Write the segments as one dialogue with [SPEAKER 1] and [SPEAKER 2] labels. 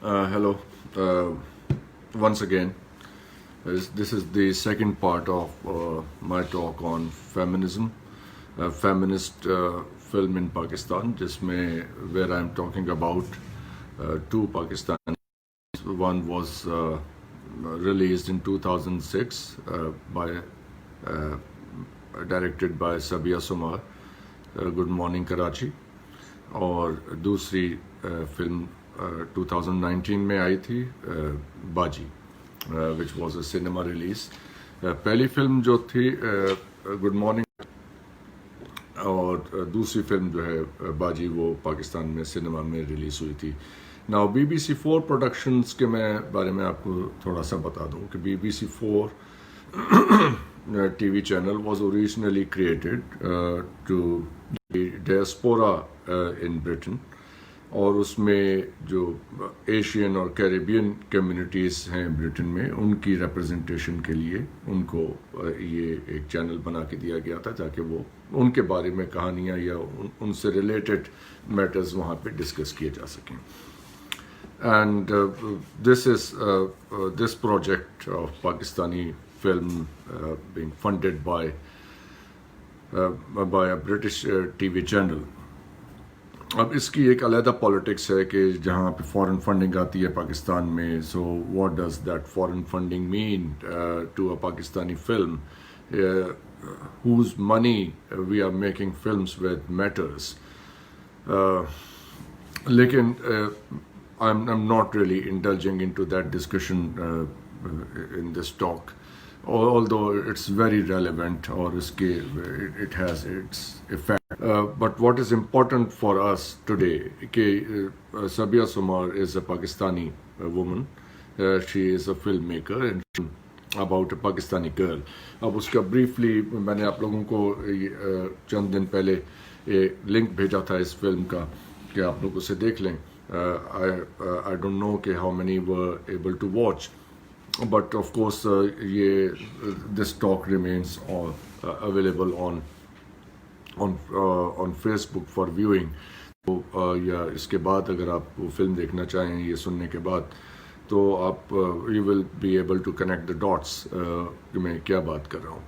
[SPEAKER 1] Hello, uh, once again. This is the second part of my talk on feminism, feminist film in Pakistan, जिसमें where I'm talking about two Pakistanis. One was released in 2006 by directed by Sabia Sumar, Good Morning Karachi, और दूसरी film 2019 में आई थी बाजी, which was a cinema release. पहली film जो थी good morning, और दूसरी फिल्म जो है बाजी वो पाकिस्तान में सिनेमा में रिलीज़ हुई थी. नाउ BBC 4 प्रोडक्शंस के मैं बारे में आपको थोड़ा सा बता दूं कि BBC 4 TV channel was originally created to the diaspora in Britain, और उसमें जो एशियन और कैरिबियन कम्युनिटीज़ हैं ब्रिटेन में उनकी रिप्रेजेंटेशन के लिए उनको ये एक चैनल बना के दिया गया था ताकि वो उनके बारे में कहानियाँ या उनसे रिलेटेड मैटर्स वहाँ पे डिस्कस किए जा सकें. And this project of Pakistani film being funded by a British TV channel. अब इसकी एक अलहदा पॉलिटिक्स है कि जहाँ पे फॉरेन फंडिंग आती है पाकिस्तान में. So what does that foreign funding mean to a Pakistani film whose money we are making films with matters. लेकिन I'm not really indulging into that discussion in this talk, although it's very relevant or it has its effect. But what is important for us today, Sabia Sumar is a Pakistani woman. She is a filmmaker and about a Pakistani girl. अब उसका briefly मैंने आप लोगों को चंद दिन पहले link भेजा था इस फिल्म का कि आप लोग उसे देख लें. I don't know how many were able to watch, but of course this talk remains available on Facebook for viewing. तो या इसके बाद अगर आप वो फिल्म देखना चाहें ये सुनने के बाद तो आप you will be able to connect the dots कि मैं क्या बात कर रहा हूँ.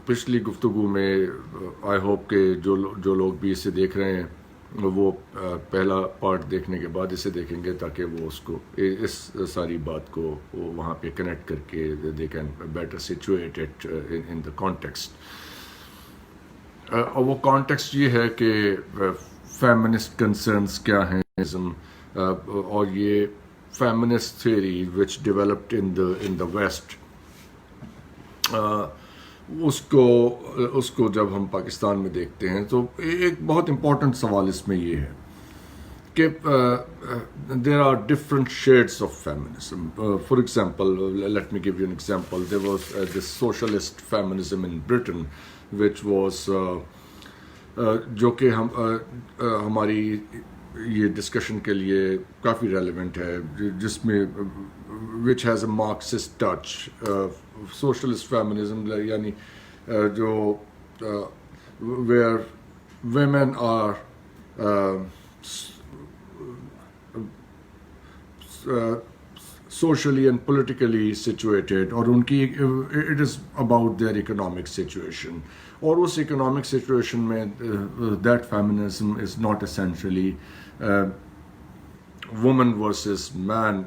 [SPEAKER 1] पिछली गुफ्तगू में आई होप के जो लोग भी इसे देख रहे हैं वो पहला पार्ट देखने के बाद इसे देखेंगे ताकि वो उसको इस सारी बात को वो वहाँ पे कनेक्ट करके they can better situate it in the context. और वो कॉन्टेक्स्ट ये है कि फेमिनिस्ट कंसर्न्स क्या हैं, और ये feminist theory which developed in the west, उसको जब हम पाकिस्तान में देखते हैं तो एक बहुत इम्पोर्टेंट सवाल इसमें ये है कि there are different shades of feminism. For example, let me give you an example. There was this socialist feminism in Britain which was जो कि हमारी ये डिस्कशन के लिए काफ़ी रेलेवेंट है, जिसमें which has a Marxist touch. Socialist feminism यानी जो where women are socially and politically situated, और उनकी it is about their economic situation, और उस economic situation में that feminism is not essentially woman versus man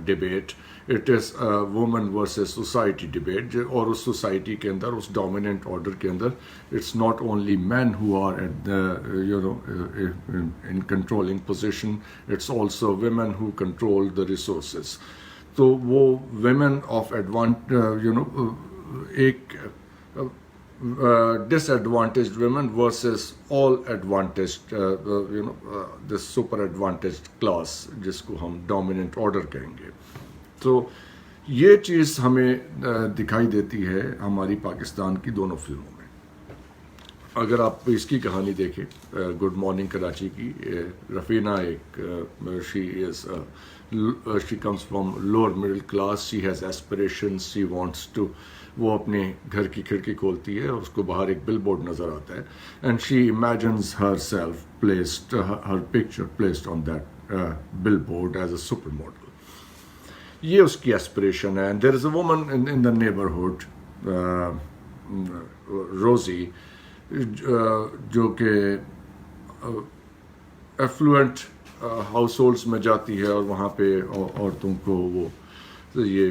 [SPEAKER 1] debate. It is a woman versus society debate, और उस society के अंदर, उस dominant order के अंदर, it's not only men who are at the in controlling position, it's also women who control the resources. तो वो women of एक disadvantaged women versus all advantaged this super advantaged class जिसको हम dominant order कहेंगे. तो ये चीज़ हमें दिखाई देती है हमारी पाकिस्तान की दोनों फिल्मों में. अगर आप इसकी कहानी देखें गुड मॉर्निंग कराची की, रफीना एक she comes from lower middle class, she has aspirations, she wants to, वो अपने घर की खिड़की खोलती है और उसको बाहर एक बिल बोर्ड नज़र आता है, and she imagines herself placed, her picture placed on that billboard as a supermodel. ये उसकी एस्पिरेशन है। And there is a woman in the neighbourhood, Rosy, जो कि एफ्लुएंट हाउस होल्ड्स में जाती है और वहाँ पे औरतों को वो ये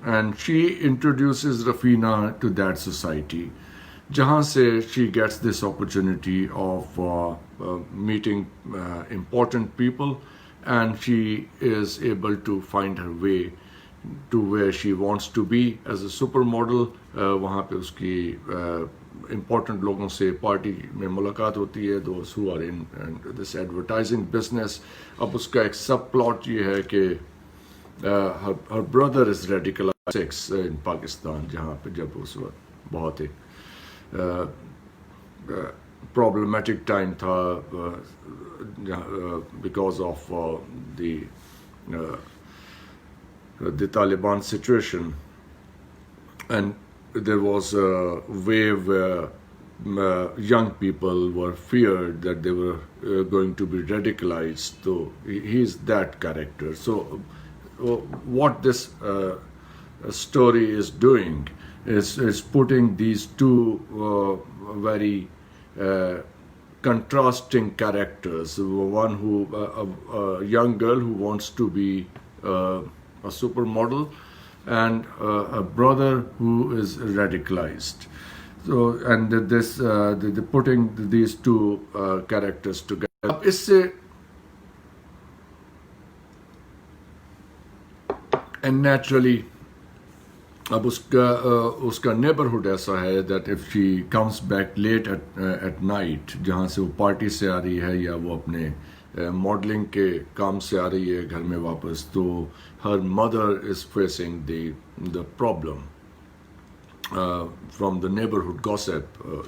[SPEAKER 1] and she introduces Rafina to that society, जहाँ से she gets this opportunity of meeting important people, and she is able to find her way to where she wants to be as a supermodel. वहाँ पे उसकी important लोगों से party में मुलाकात होती है, those who are in this advertising business. अब उसका एक सब प्लॉट ये है कि her brother is radicalized in Pakistan, जहाँ पे जब उस वक्त बहुत ही problematic time था because of the Taliban situation, and there was a wave where young people were feared that they were going to be radicalized. So he is that character. So what this story is doing is putting these two very contrasting characters. One who a young girl who wants to be a supermodel, and a brother who is radicalized. So, and this the putting these two characters together. अब इससे and naturally अब उसका neighbourhood ऐसा है that if she comes back late at night, जहाँ से वो party से आ रही है या वो अपने मॉडलिंग के काम से आ रही है घर में वापस, तो her mother is facing the problem from the neighborhood gossip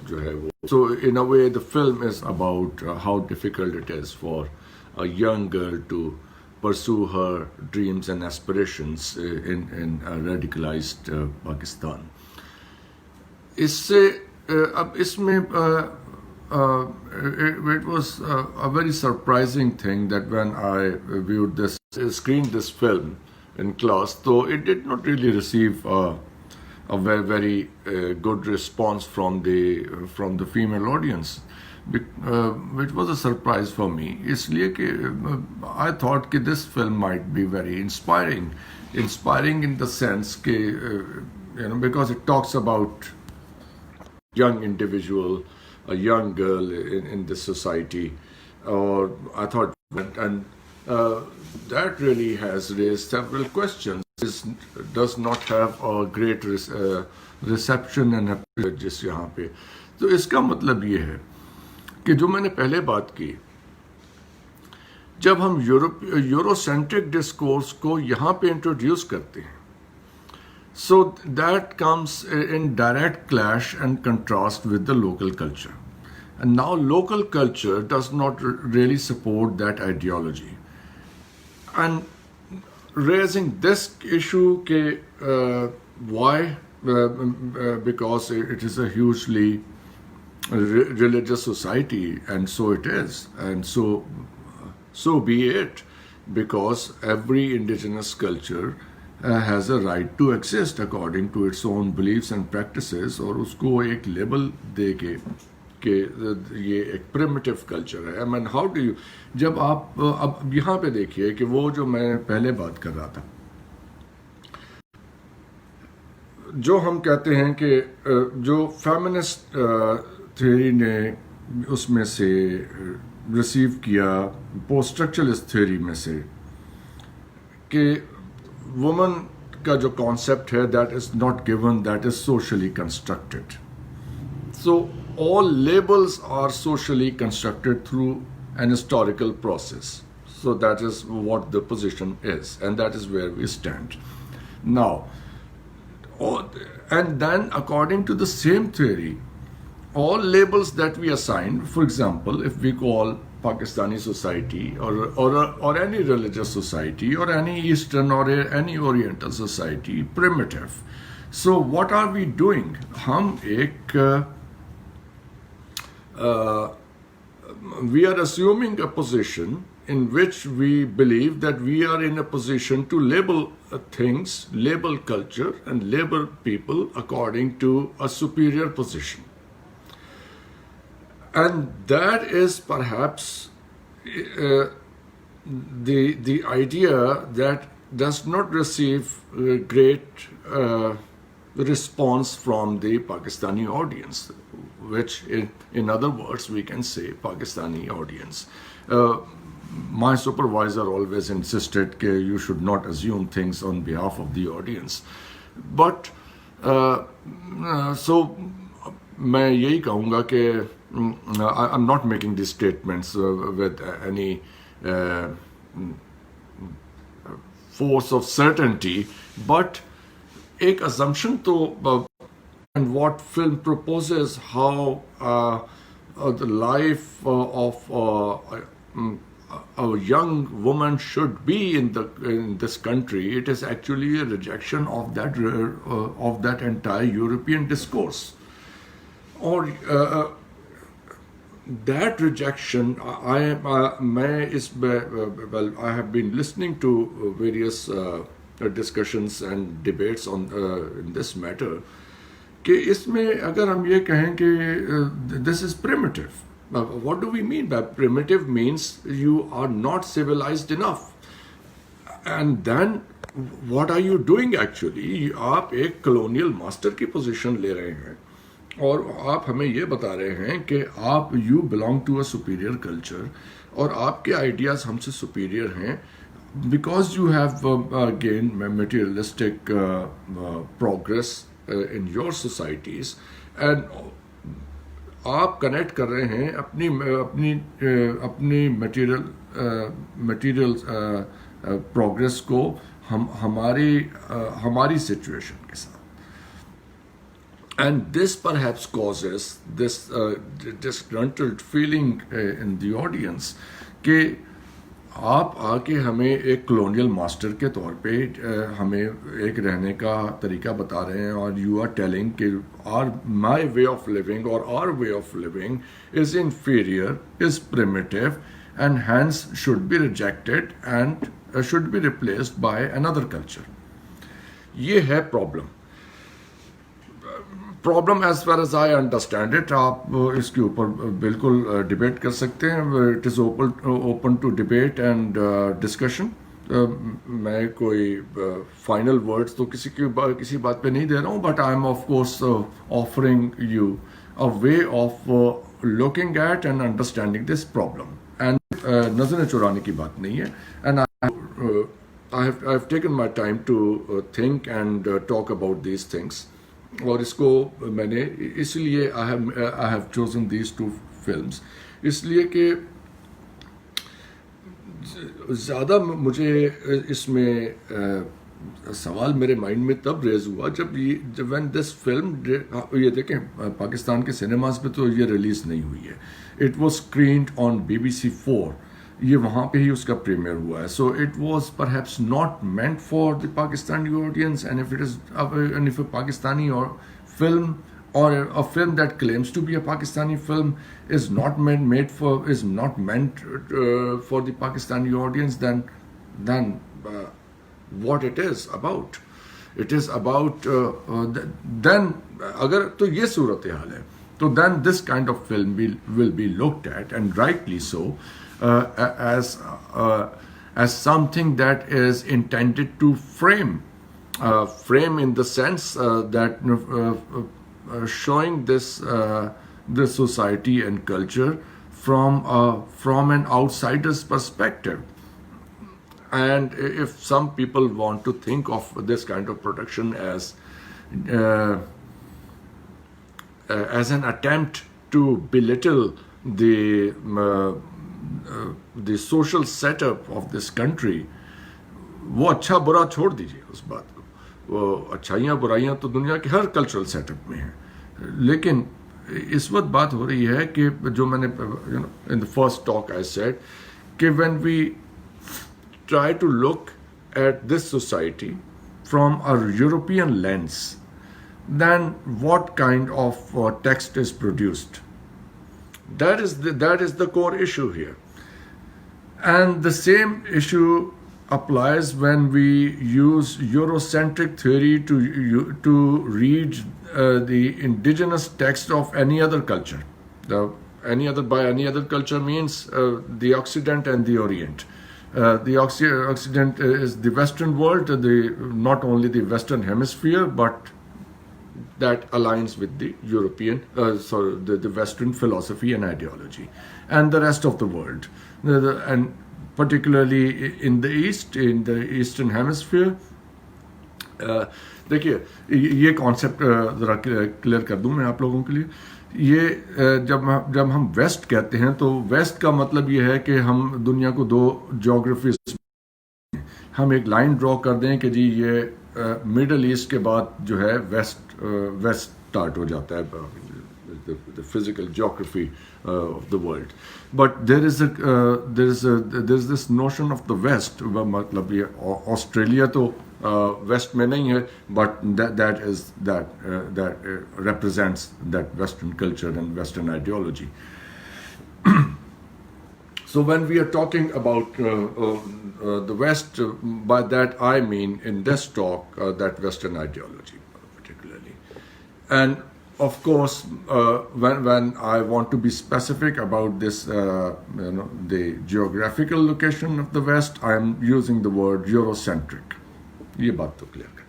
[SPEAKER 1] जो है वो. So in a way the film is about how difficult it is for a young girl to pursue her dreams and aspirations in a radicalized Pakistan. इससे अब इसमें it was a very surprising thing that when I viewed this, screened this film in class, though it did not really receive a very good response from the female audience, which was a surprise for me. इसलिए कि I thought कि this film might be very inspiring in the sense कि because it talks about young individual, a young girl in this society, or I thought, and that really has raised several questions. This does not have a great reception and approaches यहाँ पे. तो इसका मतलब ये है कि जो मैंने पहले बात की, जब हम यूरोसेंट्रिक डिस्कोर्स को यहाँ पे इंट्रोड्यूस करते हैं, so that comes in direct clash and contrast with the local culture. And now local culture does not really support that ideology. And raising this issue, why? Because it is a hugely religious society, and so it is. And so be it, because every indigenous culture has a right to exist according to its own beliefs and practices, और उसको एक label दे के ये एक primitive culture है. I mean, how do you, जब आप अब यहाँ पे देखिए कि वो जो मैं पहले बात कर रहा था, जो हम कहते हैं कि जो फेमिनिस्ट थ्योरी ने उसमें से रिसीव किया, पोस्ट स्ट्रक्चरलिस्ट थ्योरी में से, कि वुमन का जो कॉन्सेप्ट है that is not given, that is socially constructed. So all labels are socially constructed through an historical process. So that is what the position is, and that is where we stand. Now, and then according to the same theory, all labels that we assign, for example, if we call Pakistani society or any religious society or any Eastern or any Oriental society primitive, so what are we doing? हम एक we are assuming a position in which we believe that we are in a position to label things, label culture, and label people according to a superior position. And that is perhaps the idea that does not receive great response from the Pakistani audience, which in other words we can say Pakistani audience. My supervisor always insisted that you should not assume things on behalf of the audience. But so मैं यही कहूँगा कि I'm not making these statements with any force of certainty, but एक assumption तो and what film proposes how the life of a young woman should be in this country. It is actually a rejection of that entire European discourse, or that rejection. I have been listening to various discussions and debates on in this matter. कि इसमें अगर हम ये कहें कि this is primitive. What do we mean by primitive? Means you are not civilized enough. And then what are you doing actually? आप एक colonial master की position ले रहे हैं और आप हमें ये बता रहे हैं कि आप you belong to a superior culture और आपके ideas हमसे superior हैं because you have gained materialistic progress in your societies, and आप कनेक्ट कर रहे हैं अपनी मटेरियल प्रोग्रेस को हमारी सिचुएशन के साथ. And this perhaps causes this disgruntled feeling in the audience कि आप आके हमें एक कॉलोनियल मास्टर के तौर पे हमें एक रहने का तरीका बता रहे हैं और यू आर टेलिंग कि माई वे ऑफ लिविंग और our way of living is inferior, is primitive and hence should be rejected and should be replaced by another culture. ये है problem as far as I understand it. आप इसके ऊपर बिल्कुल debate कर सकते हैं. It is open to debate and discussion. मैं कोई फाइनल वर्ड्स तो किसी बात पे नहीं दे रहा हूँ, but I am of course offering you a way of looking at and understanding this problem. And नजर चुराने की बात नहीं है. And I have taken my time to think and talk about these things. और इसको मैंने इसलिए I have chosen these two films इसलिए कि ज़्यादा मुझे इसमें सवाल मेरे माइंड में तब रेज हुआ जब व्हेन दिस फिल्म, ये देखें पाकिस्तान के सिनेमास पे तो ये रिलीज़ नहीं हुई है. It was screened on BBC 4. ये वहाँ पे ही उसका प्रीमियर हुआ है. So it was perhaps not meant for the Pakistani audience. And if a Pakistani or film or a film that claims to be a Pakistani film is not meant for the Pakistani audience, then what it is about? It is about then अगर तो ये सूरत हाल है तो then this kind of film will be looked at, and rightly so, as something that is intended to frame in the sense that showing this society and culture from an outsider's perspective. And if some people want to think of this kind of production as an attempt to belittle the social setup of this country, वो अच्छा बुरा छोड़ दीजिए उस बात को. वो अच्छाइयाँ बुराइयाँ तो दुनिया के हर कल्चरल सेटअप में हैं, लेकिन इस वक्त बात हो रही है कि जो मैंने in the first talk I said कि when we try to look at this society from a European lens, then what kind of text is produced? That is the core issue here. And the same issue applies when we use Eurocentric theory to read the indigenous text of any other culture. By any other culture means the Occident and the Orient. The Occident is the Western world, not only the Western hemisphere, but that aligns with the European, the Western philosophy and ideology, and the rest of the world, and particularly in the East, in the Eastern Hemisphere. देखिए ये concept ज़रा clear कर दूं मैं आप लोगों के लिए. ये जब हम वेस्ट कहते हैं तो वेस्ट का मतलब ये है कि हम दुनिया को दो ज्योग्राफीज, हम एक लाइन ड्रॉ कर दें कि जी ये मिडल ईस्ट के बाद जो है वेस्ट स्टार्ट हो जाता है, the physical geography of the world. But there is this notion of the West. मतलब ये ऑस्ट्रेलिया तो वेस्ट में नहीं है, but that represents that Western culture and Western ideology. So when we are talking about the West, by that I mean in this talk that Western ideology particularly. And of course, when I want to be specific about this, the geographical location of the West, I am using the word Eurocentric. ये बात तो clear है.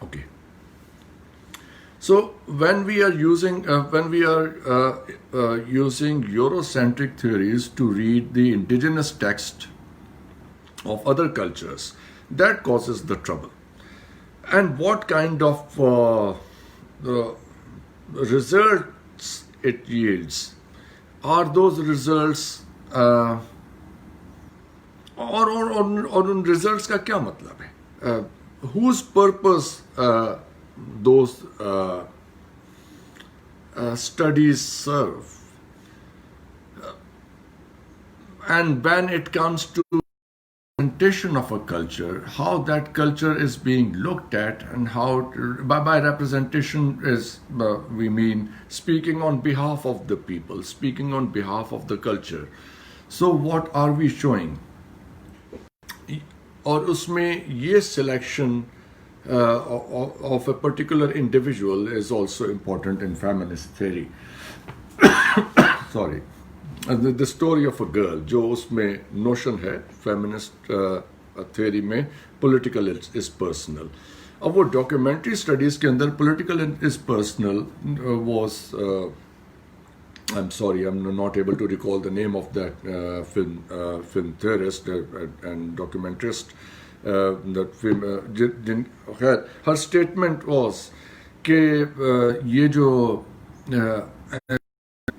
[SPEAKER 1] Okay. So when we are using Eurocentric theories to read the indigenous text of other cultures, that causes the trouble. And what kind of results it yields? Are those results और उन results का क्या मतलब है? Whose purpose those studies serve? And when it comes to representation of a culture, how that culture is being looked at, and how by representation is we mean speaking on behalf of the people, speaking on behalf of the culture. So what are we showing? और उसमें ये selection of a particular individual is also important in feminist theory. Sorry. The story of a girl, जो उसमें notion है feminist theory में, political is personal. अब वो documentary studies के अंदर political is personal was I'm sorry, I'm not able to recall the name of that film theorist and documentarist. That film, her statement was कि ये जो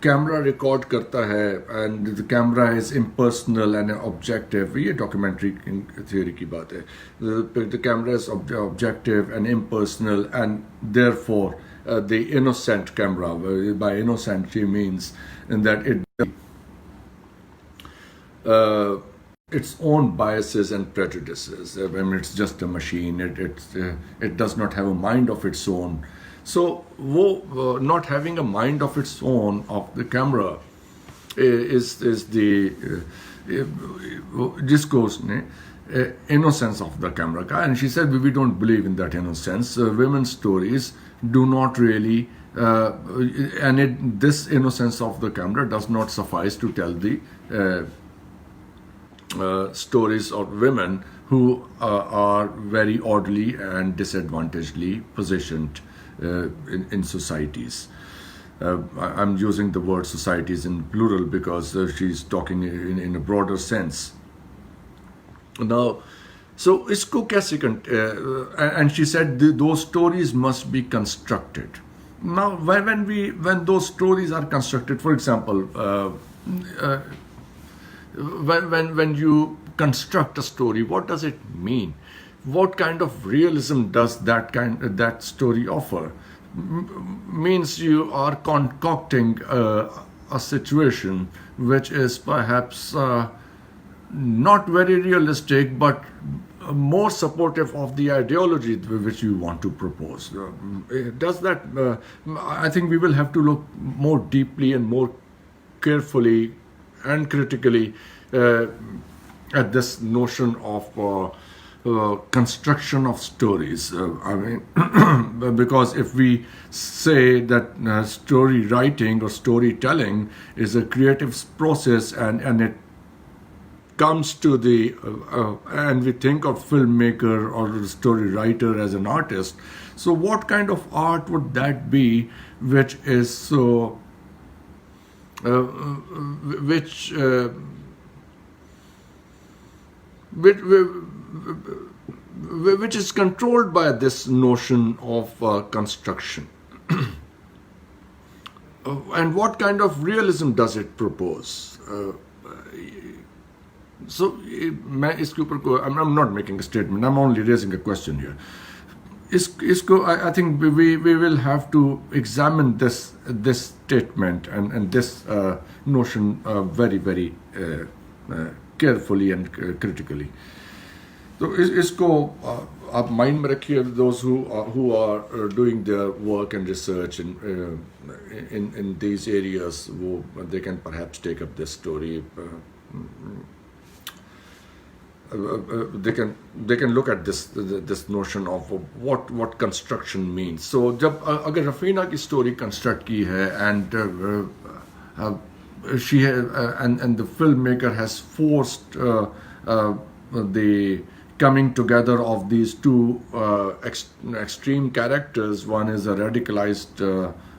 [SPEAKER 1] camera record करता है and the camera is impersonal and objective, ये documentary theory की बात है. The camera is objective and impersonal, and therefore the innocent camera, by innocent she means in that its own biases and prejudices. I mean, it's just a machine. It does not have a mind of its own. So, not having a mind of its own of the camera is the discourse innocence of the camera guy. And she said, we don't believe in that innocence. Women's stories do not really, this innocence of the camera does not suffice to tell the stories of women who are very oddly and disadvantagedly positioned in societies. I'm using the word societies in plural because she's talking in a broader sense. Now, so isko kaise and she said those stories must be constructed. Now, when those stories are constructed, for example, when you construct a story, what does it mean? what kind of realism does that story offer? Means you are concocting a situation which is perhaps not very realistic, but more supportive of the ideology which you want to propose. Does that? I think we will have to look more deeply and more carefully and critically at this notion of construction of stories. I mean, because if we say that story writing or storytelling is a creative process, and it comes to the and we think of filmmaker or story writer as an artist, so what kind of art would that be which is so which which is controlled by this notion of construction? And what kind of realism does it propose? So मैं इसके ऊपर को I'm not making a statement, I'm only raising a question here. इसको I think we will have to examine this statement and this notion very carefully and critically. So इसको आप mind में रखिए. Those who are doing their work and research in these areas, they can perhaps take up this story. They can look at this notion of what construction means. So जब अगर रफीना की story construct की है and she and the filmmaker has forced the coming together of these two extreme characters. One is a radicalized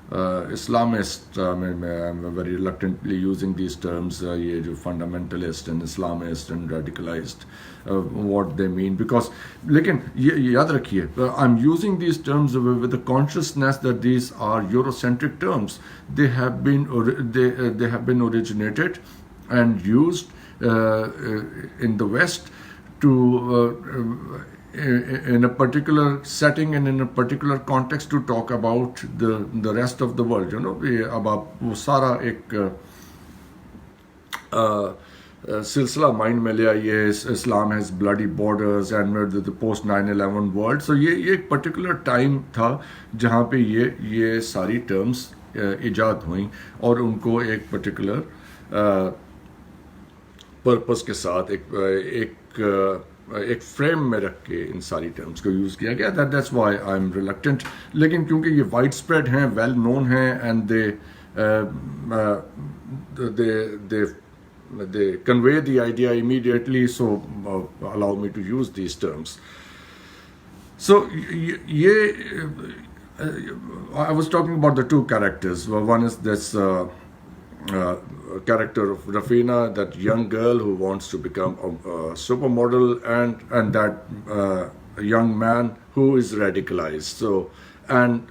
[SPEAKER 1] Islamist. I'm very reluctantly using these terms, ये जो fundamentalist and Islamist and radicalized, what they mean, because लेकिन ये याद रखिए, I'm using these terms with the consciousness that these are Eurocentric terms. They have been originated and used in the West to in a particular setting and in a particular context to talk about the rest of the world. You know, अब वो सारा एक सिलसिला mind में लिया, ये Islam has bloody borders and the post 9/11 world. So ये एक particular time था जहाँ पे ये सारी terms इजाद हुई और उनको एक particular purpose के साथ एक फ्रेम में रख के इन सारी टर्म्स को यूज़ किया गया. That's why I am reluctant. लेकिन क्योंकि ये वाइड स्प्रेड हैं, वेल नोन हैं, and they convey the idea immediately, so allow me to use these terms. So I was talking about the two characters. One is this character of Rafina, that young girl who wants to become a supermodel, and that young man who is radicalized. So and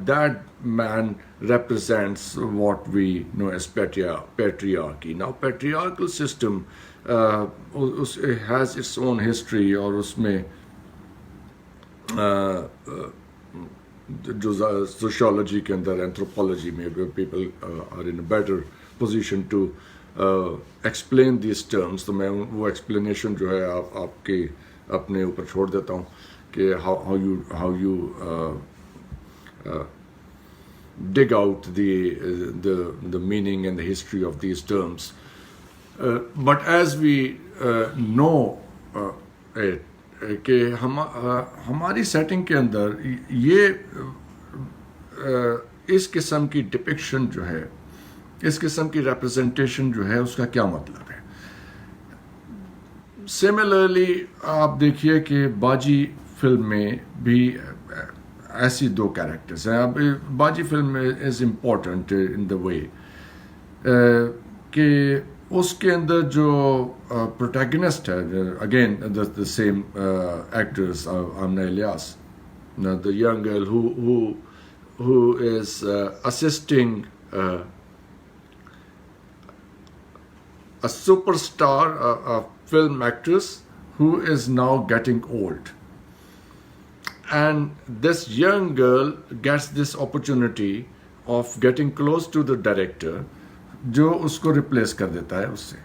[SPEAKER 1] that man represents what we know as patriarchy. Now patriarchal system has its own history, और उसमें sociology के अंदर, anthropology में, where people are in a better position to explain these terms. तो मैं वो explanation जो है आपके अपने ऊपर छोड़ देता हूँ कि how you dig out the meaning and the history of these terms. But as we know it, कि हमारी सेटिंग के अंदर ये इस किस्म की डिपिक्शन जो है, इस किस्म की रिप्रेजेंटेशन जो है, उसका क्या मतलब है. सिमिलरली आप देखिए कि बाजी फिल्म में भी ऐसी दो कैरेक्टर्स हैं. अब Baaji film is important in the way कि उसके अंदर जो प्रोटैगनिस्ट है, again the same actors, Amna Ilyas, the young girl who is assisting a superstar, a film actress who is now getting old. And this young girl gets this opportunity of getting close to the director, जो उसको replace कर देता है उससे.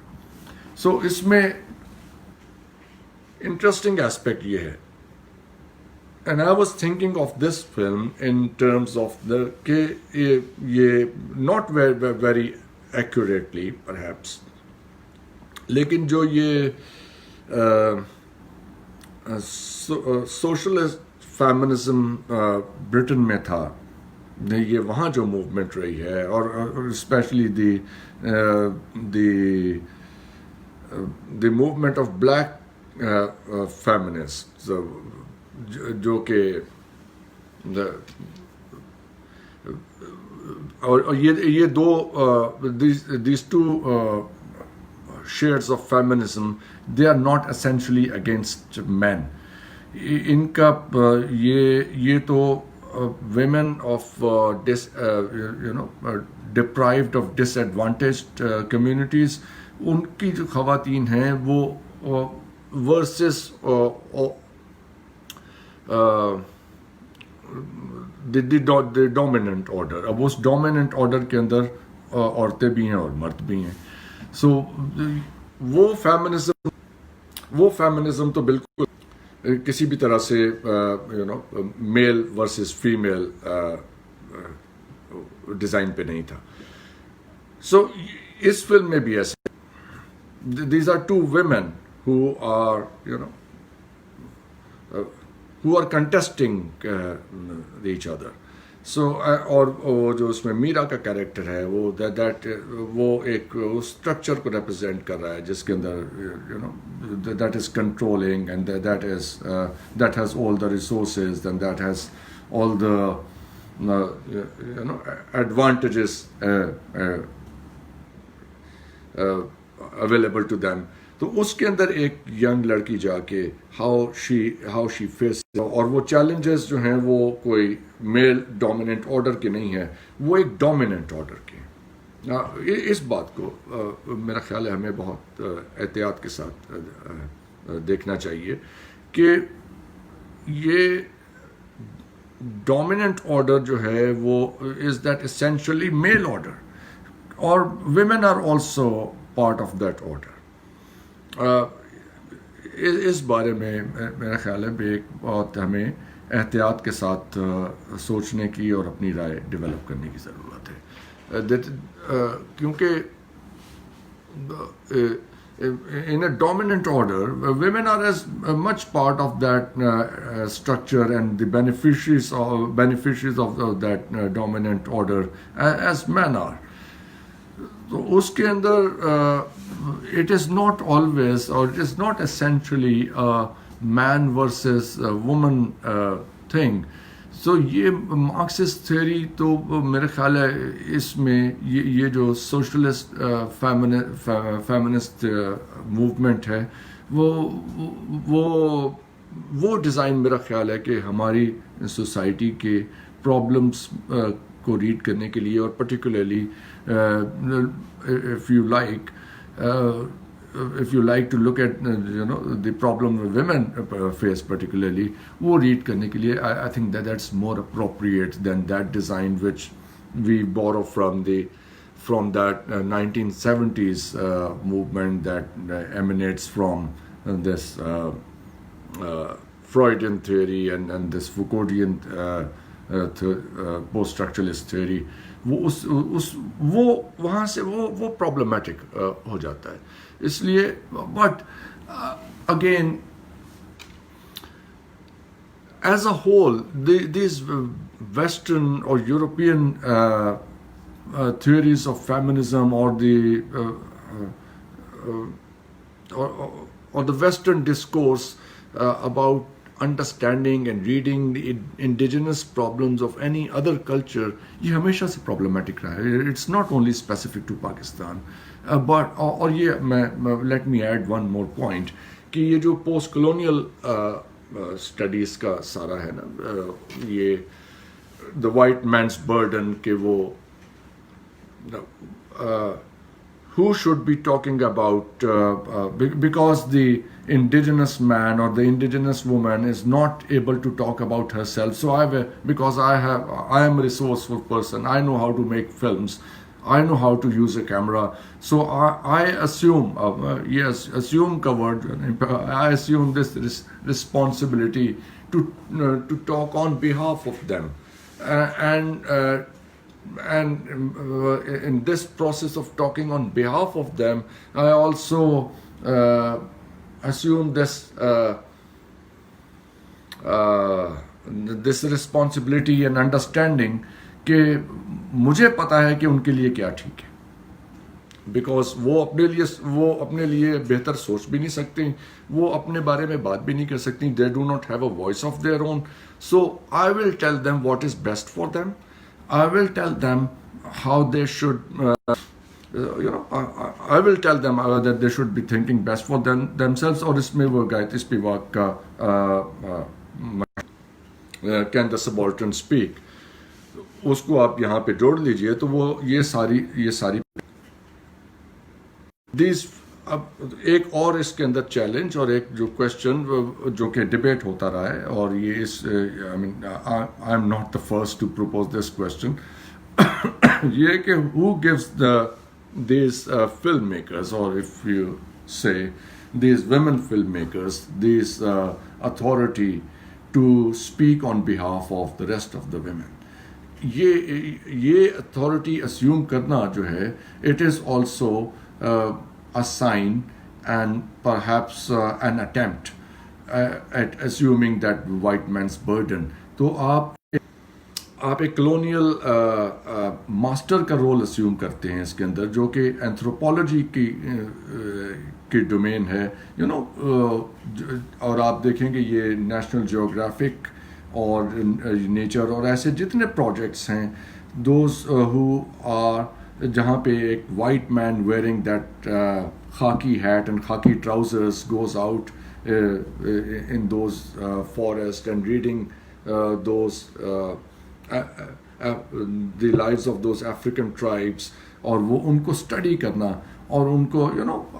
[SPEAKER 1] So इसमें interesting aspect ये है. And I was thinking of this film in terms of the कि ये not very accurately perhaps, लेकिन जो ये socialist feminism ब्रिटेन में था, ये वहाँ जो मूवमेंट रही है, और specially the movement of black feminist, जो कि और ये दो these two shades of feminism, they are not essentially against men. इनका ये तो women of deprived of disadvantaged communities, उनकी जो खवातीन हैं वो versus the dominant order. अब उस dominant order के अंदर औरतें भी हैं और मर्द भी हैं. So वो feminism तो बिल्कुल किसी भी तरह से मेल वर्सेस फीमेल डिजाइन पे नहीं था. सो इस फिल्म में भी ऐसे, these are two women who are who are contesting each other. So और जो उसमें मीरा का कैरेक्टर है वो एक स्ट्रक्चर को रिप्रेजेंट कर रहा है जिसके अंदर that is controlling, and that has all the resources, and that has all the advantages available to them. तो उसके अंदर एक यंग लड़की जाके हाउ शी फेस, और वो चैलेंजेस जो हैं वो कोई मेल डोमिनेंट ऑर्डर के नहीं है, वो एक डोमिनेंट ऑर्डर के. इस बात को मेरा ख्याल है हमें बहुत एहतियात के साथ देखना चाहिए कि ये डोमिनेंट ऑर्डर जो है वो is that essentially male order, और women are also part of that order. इस बारे में मेरा ख्याल है एक बहुत हमें एहतियात के साथ सोचने की और अपनी राय डेवलप करने की ज़रूरत है. क्योंकि in a dominant order, women are as much part of that structure and the beneficiaries of that dominant order as men are. तो उसके अंदर it is not always, or it is not essentially a man versus a woman thing. So ये Marxist theory तो मेरे ख्याल है इसमें ये जो सोशलिस्ट फेमिनिस्ट मूवमेंट है वो डिज़ाइन मेरा ख्याल है कि हमारी सोसाइटी के प्रॉब्लम्स को रीड करने के लिए, और particularly if you like to look at the problem women face particularly, वो read करने के लिए I think that's more appropriate than that design which we borrow from that 1970s movement that emanates from this Freudian theory and this Foucauldian post-structuralist theory. वो वहाँ से वो problematic हो जाता है. इसलिए but again as a whole these Western or European theories of feminism, or the Western discourse about understanding and reading the indigenous problems of any other culture, ये हमेशा से problematic रहा है. It's not only specific to Pakistan, but और ये मैं let me add one more point कि ये जो post colonial studies का सारा है ना, ये the white man's burden के वो who should be talking about because indigenous man or the indigenous woman is not able to talk about herself. So because I am a resourceful person, I know how to make films, I know how to use a camera. So I assume, yes, assume covered. I assume this responsibility to talk on behalf of them, and in this process of talking on behalf of them, I also assume this responsibility and understanding कि मुझे पता है कि उनके लिए क्या ठीक है, बिकॉज वो अपने लिए बेहतर सोच भी नहीं सकती, वो अपने बारे में बात भी नहीं कर सकती, they do not have a voice of their own. So I will tell them what is best for them. I will tell them how they should, I will tell them that they should be thinking best for themselves. और इसमें वो Gayatri Spivak का Can the Subaltern Speak, उसको आप यहाँ पे जोड़ लीजिए तो वो ये सारी these अब एक और इसके अंदर चैलेंज और एक जो क्वेश्चन जो कि डिबेट होता रहा है, और ये इस I am not the first to propose this question, ये कि who gives these filmmakers, or if you say these women filmmakers, these authority to speak on behalf of the rest of the women. ये authority assume करना जो है, it is also a sign and perhaps an attempt at assuming that white man's burden. तो आप एक colonial master का role assume करते हैं इसके अंदर, जो कि एंथ्रोपोलॉजी की डोमेन है, और आप देखेंगे ये नेशनल जियोग्राफिक और नेचर और ऐसे जितने प्रोजेक्ट्स हैं, दोज हु आर, जहाँ पे एक वाइट मैन वेयरिंग दैट खाकी हैट एंड खाकी trousers goes out in those forest and reading those the lives of those African tribes, और वो उनको स्टडी करना और उनको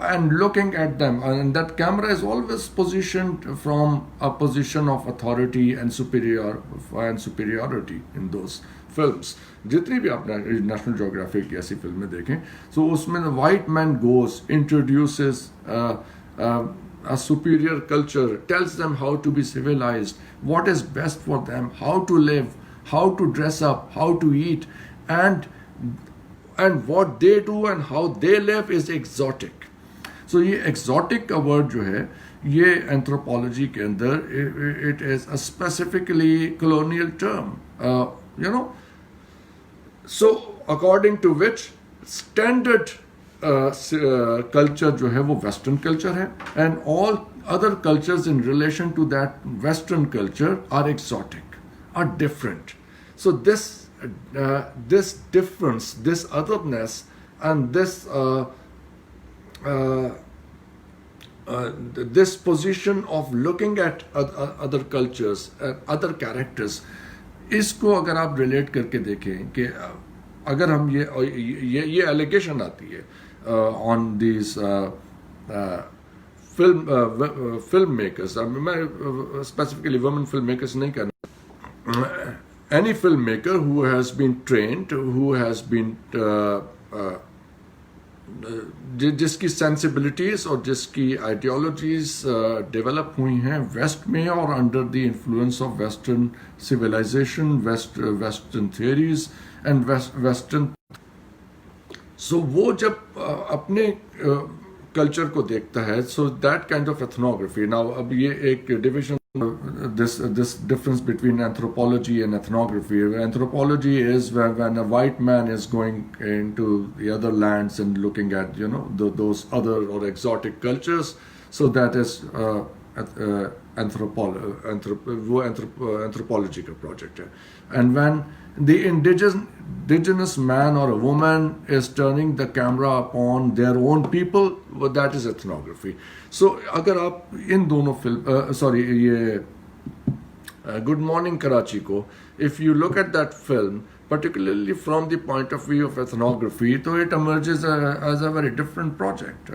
[SPEAKER 1] and looking at them, and that camera is always positioned from a position of authority and superiority in those films. जितनी भी आप national geographic की ऐसी फिल्में देखें, so उसमें the white man goes, introduces a superior culture, tells them how to be civilized, what is best for them, how to live, how to dress up, how to eat, and what they do and how they live is exotic. So ये exotic का word जो है, ये anthropology के अंदर it is a specifically colonial term, so according to which standard culture जो है वो western culture है, and all other cultures in relation to that western culture are exotic, are different. So this difference, this otherness, and this position of looking at other cultures, other characters, इसको अगर आप relate करके देखें कि अगर हम ये allegation आती है on these filmmakers, मैं specifically women filmmakers नहीं करना, any filmmaker who has been trained, who has been जिसकी sensibilities और जिसकी ideologies develop हुई हैं वेस्ट में और under the influence of western civilization, western theories and western, so वो जब अपने culture को देखता है, so that kind of ethnography. Now अब ये एक division, this difference between anthropology and ethnography. Anthropology is when a white man is going into the other lands and looking at those other or exotic cultures, so that is anthropology का project है. And when the indigenous man or a woman is turning the camera upon their own people, well, that is ethnography. So अगर आप इन दोनों ये Good Morning Karachi को, if you look at that film, particularly from the point of view of ethnography, so it emerges as a very different project.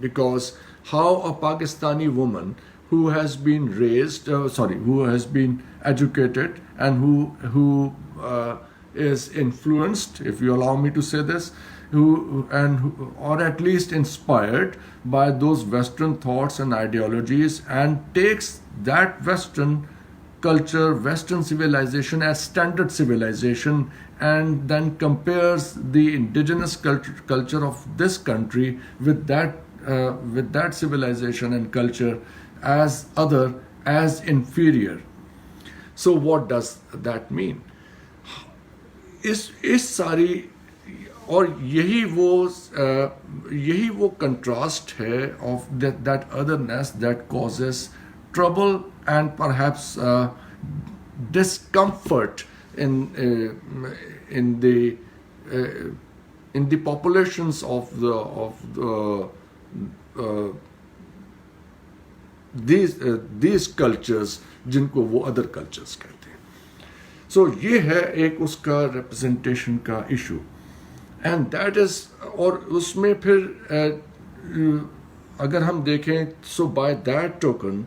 [SPEAKER 1] because how a Pakistani woman who has been raised, who has been educated and who is influenced, if you allow me to say this, or at least inspired by those Western thoughts and ideologies, and takes that Western culture, Western civilization as standard civilization, and then compares the indigenous culture of this country with that civilization and culture as other, as inferior. So what does that mean? इस सारी और यही वो contrast है of that otherness that causes trouble and perhaps discomfort in the populations of these cultures जिनको वो other cultures कहते हैं. So ये है एक उसका representation का issue, and that is, और उसमें फिर अगर हम देखें, so by that token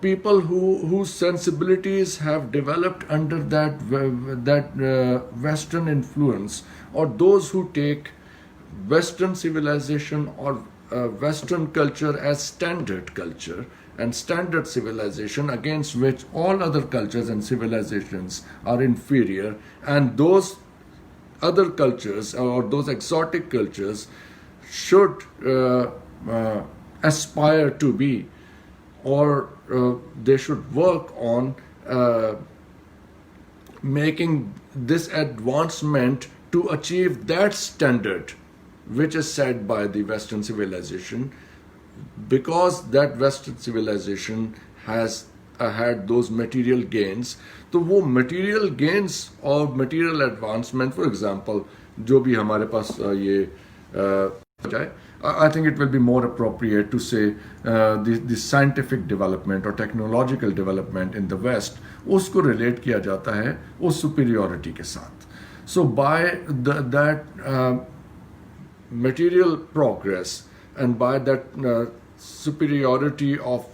[SPEAKER 1] people whose sensibilities have developed under that Western influence, or those who take Western civilization or Western culture as standard culture and standard civilization, against which all other cultures and civilizations are inferior, and those other cultures or those exotic cultures should aspire to be, or they should work on making this advancement to achieve that standard which is set by the Western civilization, because that Western civilization has had those material gains. तो वो material gains और material advancement, for example, जो भी हमारे पास ये जाए, I think it will be more appropriate to say the scientific development or technological development in the West, उसको relate किया जाता है उस superiority के साथ. So by that material progress and by that superiority of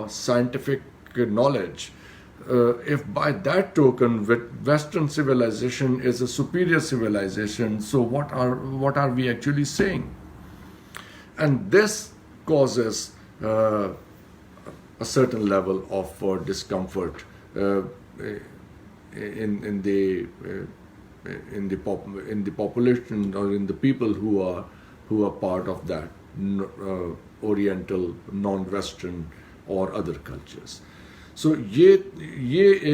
[SPEAKER 1] scientific knowledge, if by that token Western civilization is a superior civilization, so what are we actually saying? And this causes a certain level of discomfort in the population, or in the people who are part of that Oriental, non-Western or other cultures. So ये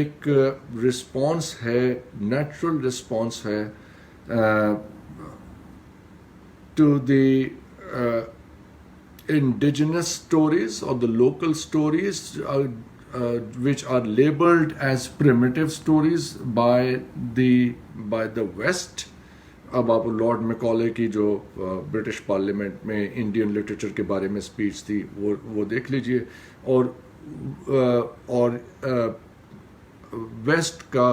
[SPEAKER 1] एक response है, natural response है to the indigenous stories or the local stories which are labeled as primitive stories by the West. अब आप Lord Macaulay की जो British parliament में Indian literature के बारे में स्पीच थी वो देख लीजिए, और वेस्ट का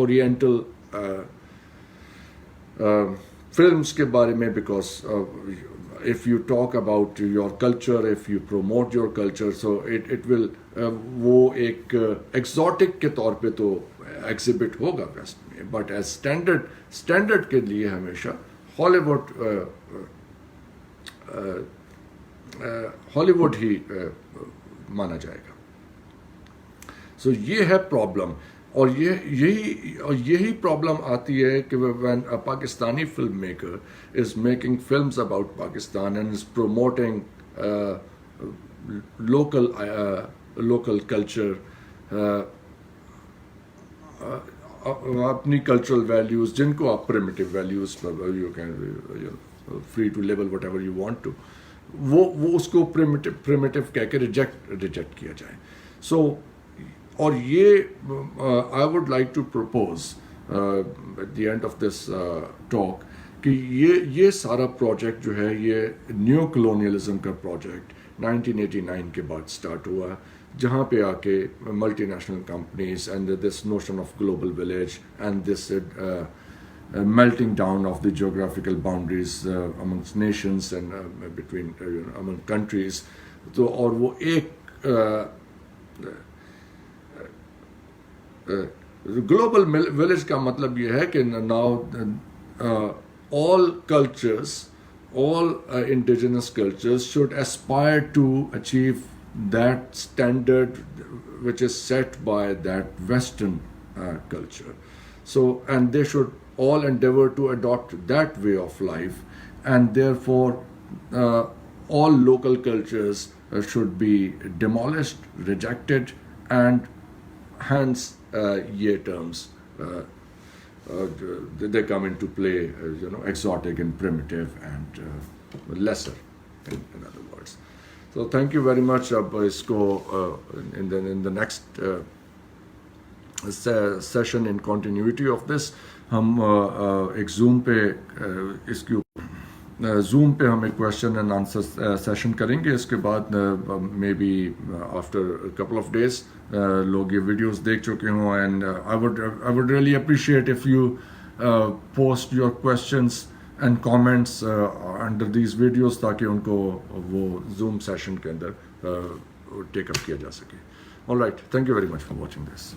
[SPEAKER 1] ओरिएंटल फिल्म्स के बारे में, because if you talk about your culture, if you promote your culture, so it will वो एक exotic के तौर पे तो exhibit होगा वेस्ट में, but as standard के लिए हमेशा हॉलीवुड ही माना जाएगा. So ये है प्रॉब्लम, और यही प्रॉब्लम आती है कि when a Pakistani filmmaker is making films about Pakistan and is promoting local culture, अपनी cultural values, जिनको आप primitive values, you can free to label whatever you want to, वो उसको primitive कह के reject किया जाए. So और ये I would like to propose at the end of this talk कि ये सारा प्रोजेक्ट जो है ये न्यू कलोनियलिज्म का प्रोजेक्ट 1989 के बाद स्टार्ट हुआ, जहाँ पे आके multinational companies and this notion of global village and this melting down of the geographical boundaries amongst nations and between among countries. तो और वो एक ग्लोबल विलेज का मतलब ये है कि now all cultures, all indigenous cultures should aspire to achieve that standard which is set by that Western culture. So, and they should all endeavor to adopt that way of life, and therefore all local cultures should be demolished, rejected, and hence ye terms they come into play, exotic and primitive and lesser, in other words. So thank you very much. अब इसको in the next session in continuity of this हम एक Zoom पे इसकी Zoom पे हम एक question and answer session करेंगे. इसके बाद may be after a couple of days लोग ये वीडियोस देख चुके हों, and I would really appreciate if you post your questions and comments under these videos, ताकि उनको वो Zoom सेशन के अंदर टेक अप किया जा सके. Alright, thank you very much for watching this.